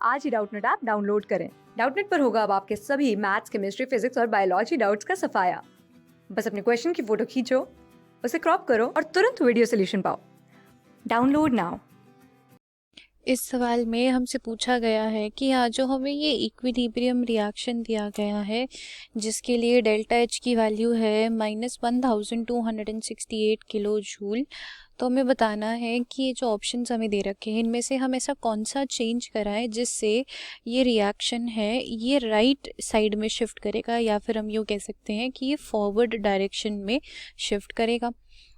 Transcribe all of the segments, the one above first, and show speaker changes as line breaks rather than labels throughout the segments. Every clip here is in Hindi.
आज ही डाउटनेट ऐप डाउनलोड करें। डाउटनेट पर होगा अब आपके सभी मैथ्स, केमिस्ट्री, फिजिक्स और बायोलॉजी डाउट्स का सफाया। बस अपने क्वेश्चन की फोटो खींचो, उसे क्रॉप करो और तुरंत वीडियो सोल्यूशन पाओ। Download now.
इस सवाल में हमसे पूछा गया है कि यहाँ जो हमें ये इक्विलिब्रियम रिएक्शन दिया गया है जिसके लिए डेल्टा एच की वैल्यू है -1268 किलो जूल, तो हमें बताना है कि ये जो ऑप्शंस हमें दे रखे हैं इनमें से हम ऐसा कौन सा चेंज कराएं जिससे ये रिएक्शन है ये राइट साइड में शिफ्ट करेगा, या फिर हम यूँ कह सकते हैं कि ये फॉरवर्ड डायरेक्शन में शिफ्ट करेगा।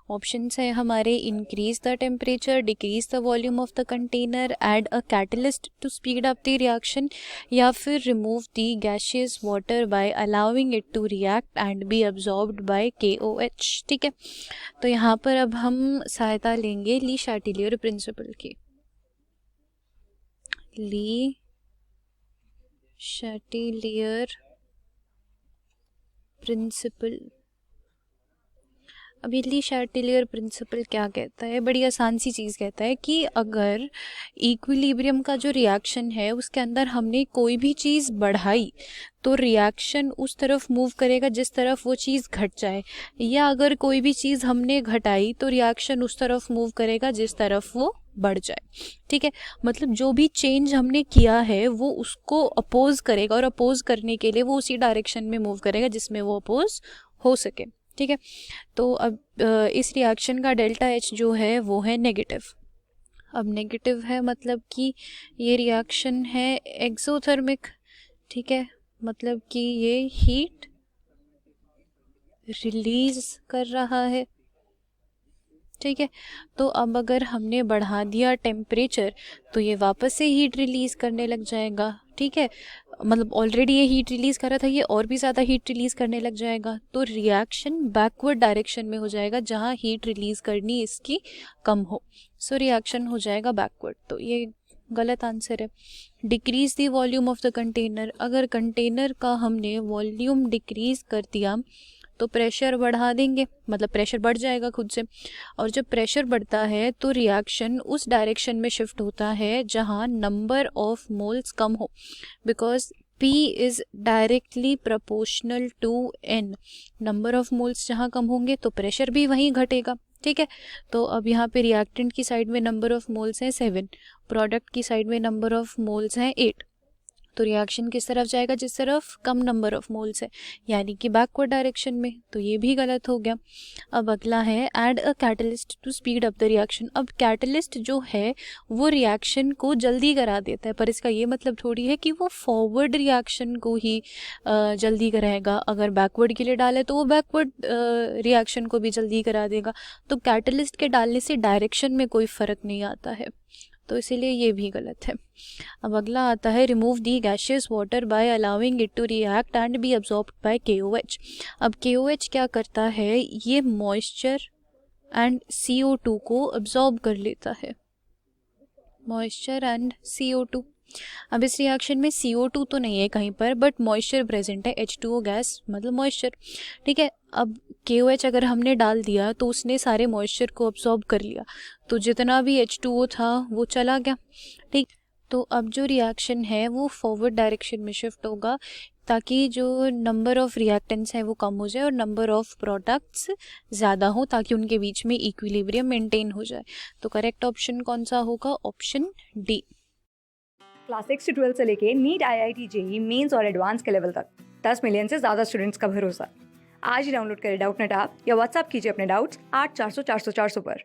ऑप्शंस है हमारे increase the temperature, decrease the volume of the container, add a catalyst to speed up the reaction, या फिर remove the gaseous water by allowing it to react and be absorbed by KOH। ठीक है, तो यहाँ पर अब हम सहायता लेंगे ली शाटिलियर प्रिंसिपल की। ली शाटिलियर प्रिंसिपल। अब ये ली शाटिलियर प्रिंसिपल क्या कहता है? बड़ी आसान सी चीज़ कहता है कि अगर इक्विलिब्रियम का जो रिएक्शन है उसके अंदर हमने कोई भी चीज़ बढ़ाई तो रिएक्शन उस तरफ मूव करेगा जिस तरफ वो चीज़ घट जाए, या अगर कोई भी चीज़ हमने घटाई तो रिएक्शन उस तरफ मूव करेगा जिस तरफ वो बढ़ जाए। ठीक है, मतलब जो भी चेंज हमने किया है वो उसको अपोज करेगा और अपोज करने के लिए वो उसी डायरेक्शन में मूव करेगा जिसमें वो अपोज हो सके। ठीक है, तो अब इस रिएक्शन का डेल्टा एच जो है वो है नेगेटिव। अब नेगेटिव है मतलब कि ये रिएक्शन है एक्सोथर्मिक। ठीक है, मतलब कि ये हीट रिलीज कर रहा है। ठीक है, तो अब अगर हमने बढ़ा दिया टेम्परेचर तो ये वापस से हीट रिलीज करने लग जाएगा। ठीक है, मतलब ऑलरेडी ये हीट रिलीज कर रहा था, ये और भी ज़्यादा हीट रिलीज करने लग जाएगा, तो रिएक्शन बैकवर्ड डायरेक्शन में हो जाएगा जहाँ हीट रिलीज करनी इसकी कम हो। सो रिएक्शन हो जाएगा बैकवर्ड, तो ये गलत आंसर है। Decrease the volume of the container, अगर कंटेनर का हमने वॉल्यूम डिक्रीज कर दिया तो प्रेशर बढ़ा देंगे, मतलब प्रेशर बढ़ जाएगा खुद से, और जब प्रेशर बढ़ता है तो रिएक्शन उस डायरेक्शन में शिफ्ट होता है जहाँ नंबर ऑफ मोल्स कम हो, because P is directly proportional to N। Number of moles जहाँ कम होंगे तो प्रेशर भी वहीं घटेगा। ठीक है, तो अब यहाँ पे रिएक्टेंट की साइड में नंबर ऑफ मोल्स हैं 7, प्रोडक्ट की साइड में नंबर ऑफ मोल्स हैं 8, तो रिएक्शन किस तरफ जाएगा? जिस तरफ कम नंबर ऑफ मोल्स है, यानी कि बैकवर्ड डायरेक्शन में, तो ये भी गलत हो गया। अब अगला है add a catalyst to speed up the reaction. अब कैटलिस्ट जो है वो रिएक्शन को जल्दी करा देता है, पर इसका ये मतलब थोड़ी है कि वो फॉरवर्ड रिएक्शन को ही जल्दी कराएगा। अगर बैकवर्ड के लिए डाले तो वो बैकवर्ड रिएक्शन को भी जल्दी करा देगा, तो कैटलिस्ट के डालने से डायरेक्शन में कोई फ़र्क नहीं आता है, तो इसीलिए ये भी गलत है। अब अगला आता है remove the gaseous water by allowing it to react and be absorbed by KOH। अब KOH क्या करता है? ये मॉइस्चर एंड CO2 को अब्जॉर्ब कर लेता है, मॉइस्चर एंड CO2। अब इस रिएक्शन में CO2 तो नहीं है कहीं पर, बट मॉइस्चर प्रेजेंट है, H2O गैस मतलब मॉइस्चर। ठीक है, अब KOH अगर हमने डाल दिया तो उसने सारे मॉइस्चर को अब्सॉर्ब कर लिया, तो जितना भी H2O था वो चला गया। ठीक, तो अब जो रिएक्शन है वो फॉरवर्ड डायरेक्शन में शिफ्ट होगा ताकि जो नंबर ऑफ रिएक्टेंट्स हैं वो कम हो जाए और नंबर ऑफ प्रोडक्ट्स ज़्यादा हो, ताकि उनके बीच में इक्विलिब्रियम मेंटेन हो जाए। तो करेक्ट ऑप्शन कौन सा होगा? Option D.
क्लास 6 से 12 से लेके नीट, IIT, JEE मेंस और एडवांस के लेवल तक 10 मिलियन से ज्यादा स्टूडेंट्स का भरोसा। आज ही डाउनलोड करें डाउटनेट ऐप या व्हाट्सएप कीजिए अपने डाउट्स 8400 400 400 पर।